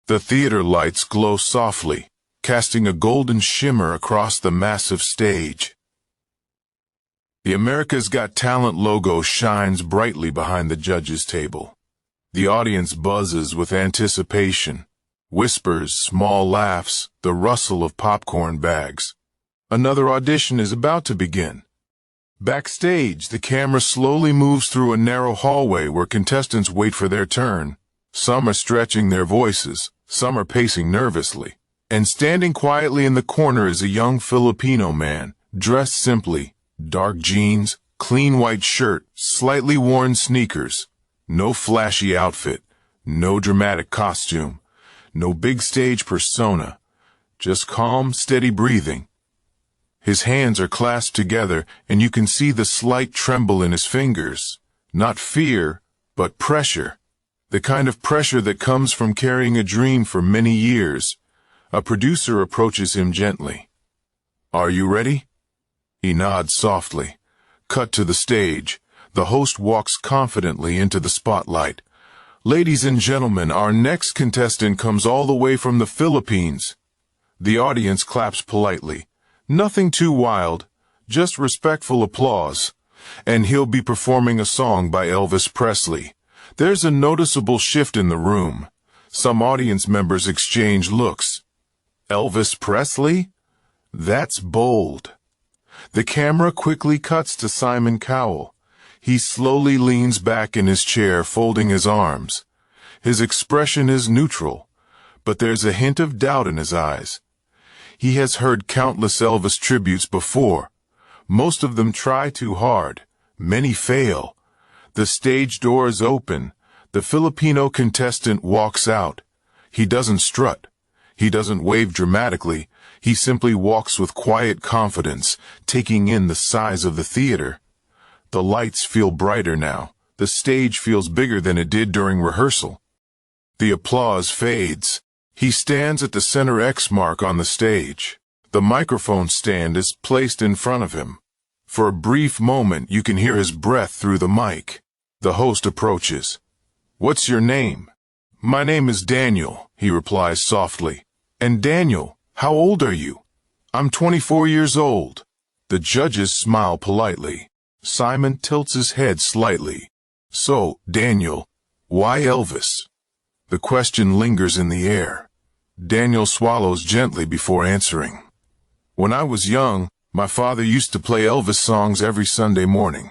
The theater lights glow softly, casting a golden shimmer across the massive stage. The America's Got Talent logo shines brightly behind the judges' table. The audience buzzes with anticipation. Whispers, small laughs, the rustle of popcorn bags. Another audition is about to begin. Backstage, the camera slowly moves through a narrow hallway where contestants wait for their turn. Some are stretching their voices, some are pacing nervously. And standing quietly in the corner is a young Filipino man, dressed simply. Dark jeans, clean white shirt, slightly worn sneakers. No flashy outfit, no dramatic costume, no big stage persona. Just calm, steady breathing. His hands are clasped together, and you can see the slight tremble in his fingers. Not fear, but pressure. The kind of pressure that comes from carrying a dream for many years. A producer approaches him gently. "Are you ready?" He nods softly. Cut to the stage. The host walks confidently into the spotlight. "Ladies and gentlemen, our next contestant comes all the way from the Philippines." The audience claps politely. Nothing too wild, just respectful applause. And he'll be performing a song by Elvis Presley. There's a noticeable shift in the room. Some audience members exchange looks. Elvis Presley? That's bold. The camera quickly cuts to Simon Cowell. He slowly leans back in his chair, folding his arms. His expression is neutral, but there's a hint of doubt in his eyes. He has heard countless Elvis tributes before. Most of them try too hard. Many fail. The stage doors open. The Filipino contestant walks out. He doesn't strut. He doesn't wave dramatically. He simply walks with quiet confidence, taking in the size of the theater. The lights feel brighter now. The stage feels bigger than it did during rehearsal. The applause fades. He stands at the center X mark on the stage. The microphone stand is placed in front of him. For a brief moment, you can hear his breath through the mic. The host approaches. "What's your name?" "My name is Daniel," he replies softly. "And Daniel, how old are you?" "I'm 24 years old." The judges smile politely. Simon tilts his head slightly. "So, Daniel, why Elvis?" The question lingers in the air. Daniel swallows gently before answering. "When I was young, my father used to play Elvis songs every Sunday morning.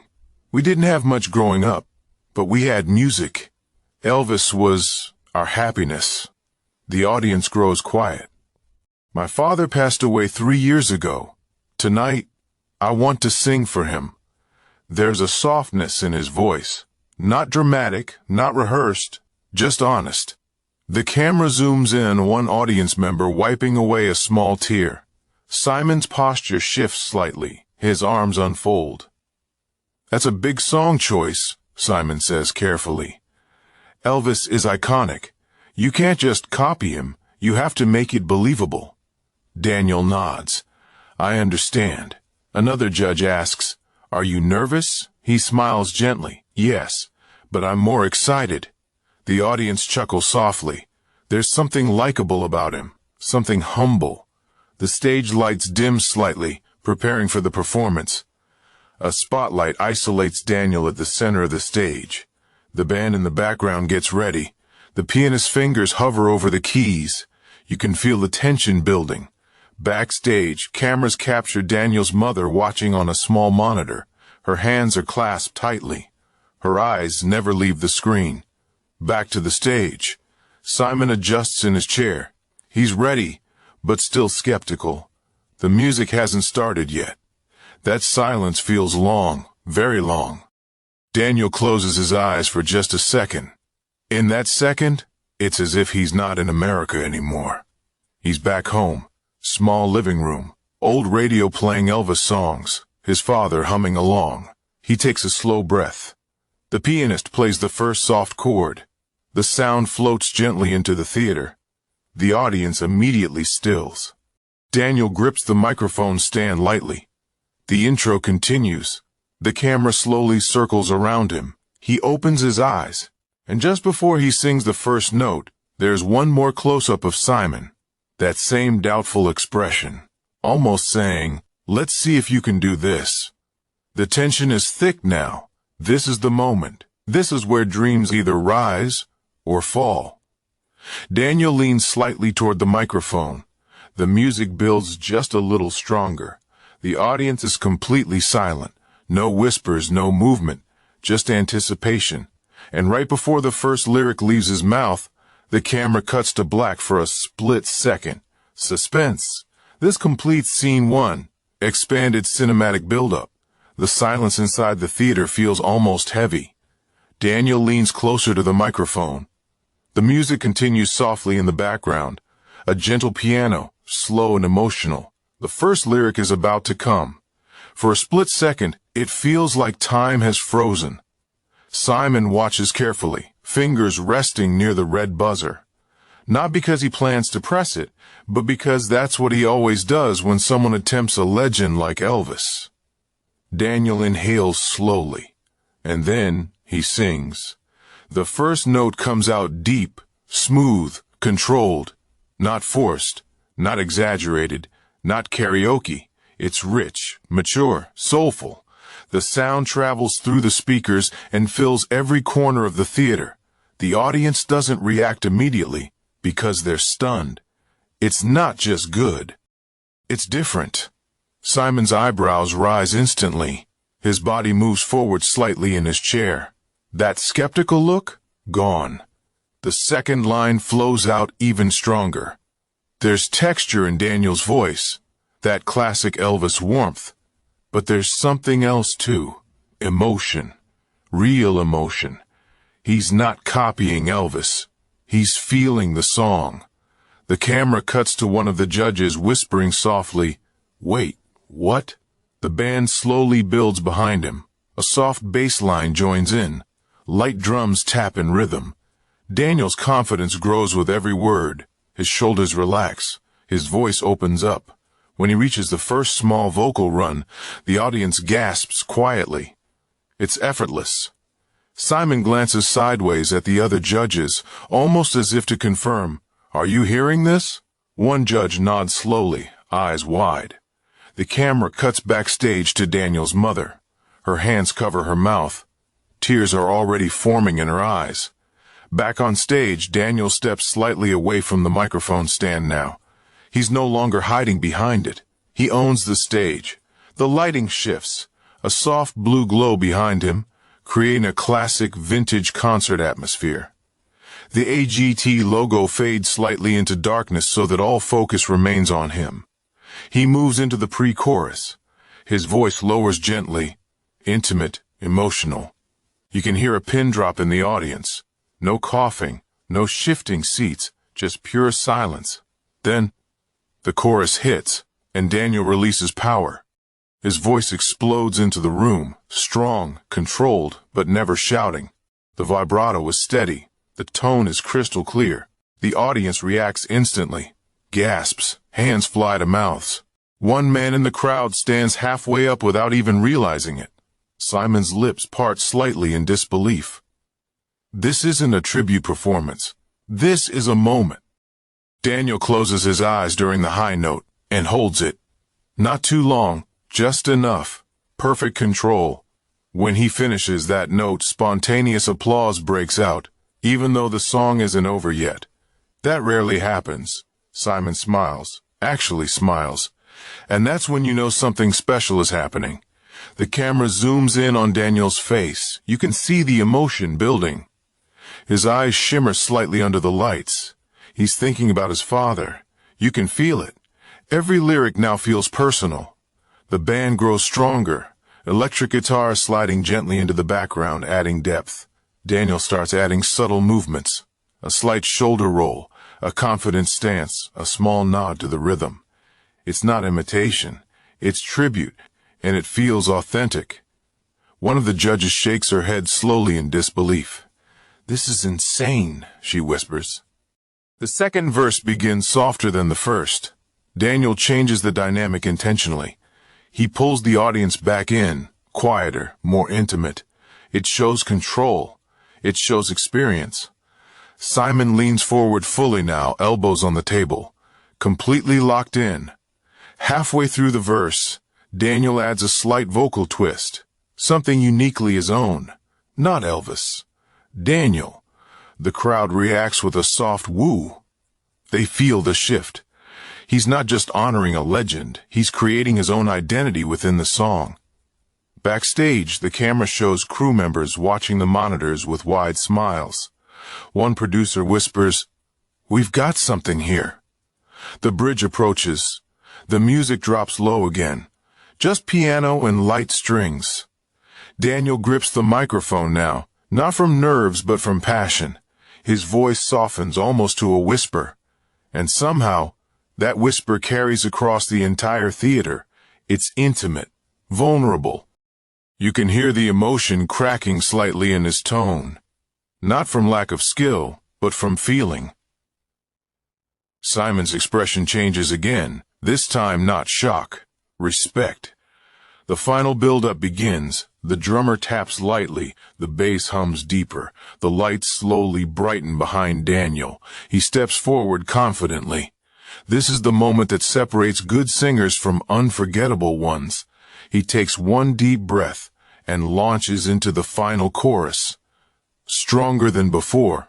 We didn't have much growing up, but we had music. Elvis was our happiness." The audience grows quiet. "My father passed away 3 years ago. Tonight, I want to sing for him." There's a softness in his voice. Not dramatic, not rehearsed, just honest. The camera zooms in on one audience member wiping away a small tear. Simon's posture shifts slightly. His arms unfold. "That's a big song choice," Simon says carefully. "Elvis is iconic. You can't just copy him. You have to make it believable." Daniel nods. "I understand." Another judge asks, "Are you nervous?" He smiles gently. "Yes, but I'm more excited." The audience chuckles softly. There's something likable about him, something humble. The stage lights dim slightly, preparing for the performance. A spotlight isolates Daniel at the center of the stage. The band in the background gets ready. The pianist's fingers hover over the keys. You can feel the tension building. Backstage, cameras capture Daniel's mother watching on a small monitor. Her hands are clasped tightly. Her eyes never leave the screen. Back to the stage. Simon adjusts in his chair. He's ready, but still skeptical. The music hasn't started yet. That silence feels long, very long. Daniel closes his eyes for just a second. In that second, it's as if he's not in America anymore. He's back home. Small living room. Old radio playing Elvis songs. His father humming along. He takes a slow breath. The pianist plays the first soft chord. The sound floats gently into the theater. The audience immediately stills. Daniel grips the microphone stand lightly. The intro continues. The camera slowly circles around him. He opens his eyes, and just before he sings the first note, There's one more close-up of Simon, that same doubtful expression, almost saying, "Let's see if you can do this." The tension is thick now. This is the moment. This is where dreams either rise or fall. Daniel leans slightly toward the microphone. The music builds just a little stronger. The audience is completely silent. No whispers, no movement, just anticipation. And right before the first lyric leaves his mouth, the camera cuts to black for a split second. Suspense. This completes scene one. Expanded cinematic buildup. The silence inside the theater feels almost heavy. Daniel leans closer to the microphone. The music continues softly in the background. A gentle piano, slow and emotional. The first lyric is about to come. For a split second, it feels like time has frozen. Simon watches carefully, fingers resting near the red buzzer. Not because he plans to press it, but because that's what he always does when someone attempts a legend like Elvis. Daniel inhales slowly, and then he sings. The first note comes out deep, smooth, controlled, not forced, not exaggerated, not karaoke. It's rich, mature, soulful. The sound travels through the speakers and fills every corner of the theater. The audience doesn't react immediately because they're stunned. It's not just good. It's different. Simon's eyebrows rise instantly. His body moves forward slightly in his chair. That skeptical look? Gone. The second line flows out even stronger. There's texture in Daniel's voice, that classic Elvis warmth. But there's something else too. Emotion. Real emotion. He's not copying Elvis. He's feeling the song. The camera cuts to one of the judges whispering softly, "Wait, what?" The band slowly builds behind him. A soft bass line joins in. Light drums tap in rhythm. Daniel's confidence grows with every word. His shoulders relax. His voice opens up. When he reaches the first small vocal run, the audience gasps quietly. It's effortless. Simon glances sideways at the other judges, almost as if to confirm, "Are you hearing this?" One judge nods slowly, eyes wide. The camera cuts backstage to Daniel's mother. Her hands cover her mouth. Tears are already forming in her eyes. Back on stage, Daniel steps slightly away from the microphone stand now. He's no longer hiding behind it. He owns the stage. The lighting shifts. A soft blue glow behind him, creating a classic vintage concert atmosphere. The AGT logo fades slightly into darkness so that all focus remains on him. He moves into the pre-chorus. His voice lowers gently, intimate, emotional. You can hear a pin drop in the audience. No coughing, no shifting seats, just pure silence. Then, the chorus hits, and Daniel releases power. His voice explodes into the room, strong, controlled, but never shouting. The vibrato is steady. The tone is crystal clear. The audience reacts instantly. Gasps, hands fly to mouths. One man in the crowd stands halfway up without even realizing it. Simon's lips part slightly in disbelief. This isn't a tribute performance. This is a moment. Daniel closes his eyes during the high note and holds it. Not too long, just enough. Perfect control. When he finishes that note, spontaneous applause breaks out, even though the song isn't over yet. That rarely happens. Simon smiles, actually smiles. And that's when you know something special is happening. The camera zooms in on Daniel's face. You can see the emotion building. His eyes shimmer slightly under the lights. He's thinking about his father. You can feel it. Every lyric now feels personal. The band grows stronger. Electric guitar sliding gently into the background, adding depth. Daniel starts adding subtle movements. A slight shoulder roll, a confident stance, a small nod to the rhythm. It's not imitation. It's tribute, and it feels authentic. One of the judges shakes her head slowly in disbelief. "This is insane," she whispers. The second verse begins softer than the first. Daniel changes the dynamic intentionally. He pulls the audience back in, quieter, more intimate. It shows control. It shows experience. Simon leans forward fully now, elbows on the table, completely locked in. Halfway through the verse, Daniel adds a slight vocal twist, something uniquely his own. Not Elvis. Daniel. The crowd reacts with a soft woo. They feel the shift. He's not just honoring a legend, he's creating his own identity within the song. Backstage, the camera shows crew members watching the monitors with wide smiles. One producer whispers, "We've got something here." The bridge approaches. The music drops low again. Just piano and light strings. Daniel grips the microphone now, not from nerves but from passion. His voice softens almost to a whisper. And somehow, that whisper carries across the entire theater. It's intimate, vulnerable. You can hear the emotion cracking slightly in his tone. Not from lack of skill, but from feeling. Simon's expression changes again, this time not shock, respect. The final build-up begins. The drummer taps lightly, the bass hums deeper, the lights slowly brighten behind Daniel. He steps forward confidently. This is the moment that separates good singers from unforgettable ones. He takes one deep breath and launches into the final chorus. Stronger than before,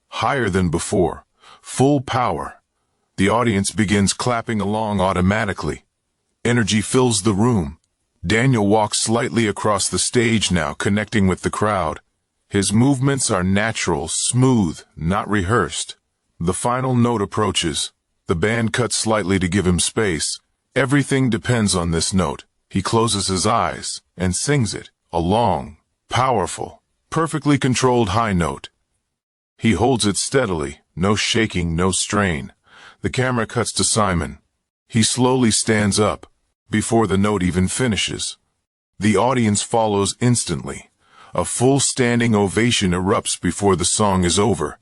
higher than before, full power. The audience begins clapping along automatically. Energy fills the room. Daniel walks slightly across the stage now, connecting with the crowd. His movements are natural, smooth, not rehearsed. The final note approaches. The band cuts slightly to give him space. Everything depends on this note. He closes his eyes and sings it, a long, powerful, perfectly controlled high note. He holds it steadily, no shaking, no strain. The camera cuts to Simon. He slowly stands up, before the note even finishes. The audience follows instantly. A full standing ovation erupts before the song is over.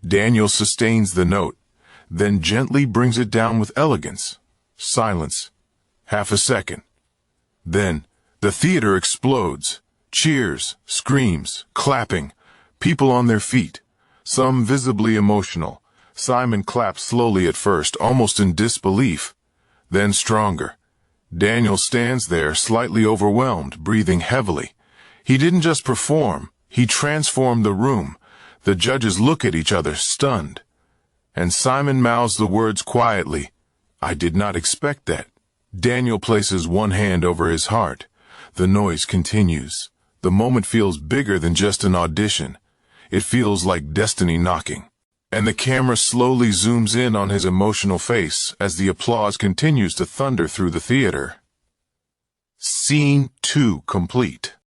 Daniel sustains the note, then gently brings it down with elegance. Silence. Half a second. Then, the theater explodes. Cheers, screams, clapping, people on their feet, some visibly emotional. Simon claps slowly at first, almost in disbelief, then stronger. Daniel stands there, slightly overwhelmed, breathing heavily. He didn't just perform, he transformed the room. The judges look at each other, stunned. And Simon mouths the words quietly, "I did not expect that." Daniel places one hand over his heart. The noise continues. The moment feels bigger than just an audition. It feels like destiny knocking. And the camera slowly zooms in on his emotional face as the applause continues to thunder through the theater. Scene 2 complete.